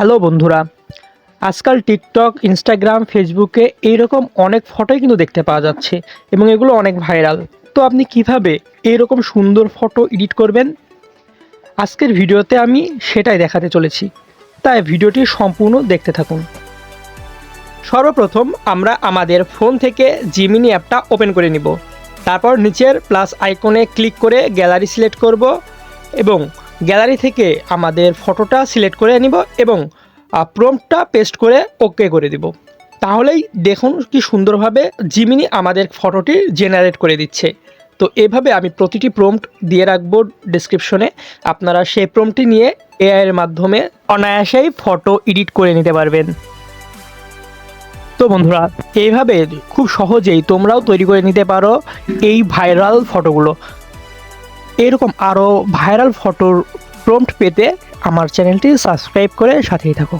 Hello বন্ধুরা, আজকাল TikTok, Instagram, ফেসবুকে এইরকম অনেক ফটোই কিন্তু দেখতে পাওয়া যাচ্ছে এবং এগুলো অনেক ভাইরাল। তো আপনি কিভাবে এইরকম সুন্দর ফটো এডিট করবেন, আজকের ভিডিওতে আমি সেটাই দেখাতে চলেছি। তাই ভিডিওটি সম্পূর্ণ দেখতে থাকুন। সর্বপ্রথম আমরা আমাদের ফোন থেকে জিমিনি অ্যাপটা ওপেন করে নিব। তারপর নিচের প্লাস আইকনে ক্লিক করে গ্যালারি সিলেক্ট করব এবং গ্যালারি থেকে আমাদের ফটোটা সিলেক্ট করে নিব এবং প্রম্পটটা পেস্ট করে ওকে করে দিব। তাহলেই দেখুন কি সুন্দরভাবে জিমিনি আমাদের ফটোটি জেনারেট করে দিচ্ছে। তো এভাবে আমি প্রতিটি প্রম্পট দিয়ে রাখবো ডেসক্রিপশনে। আপনারা সেই প্রম্পটটি নিয়ে এআইয়ের মাধ্যমে অনায়াসেই ফটো এডিট করে নিতে পারবেন। তো বন্ধুরা, এইভাবে খুব সহজেই তোমরাও তৈরি করে নিতে পারো এই ভাইরাল ফটোগুলো। এরকম আরও ভাইরাল ফটোর প্রম্পট পেতে আমার চ্যানেলটি সাবস্ক্রাইব করে সাথেই থাকো।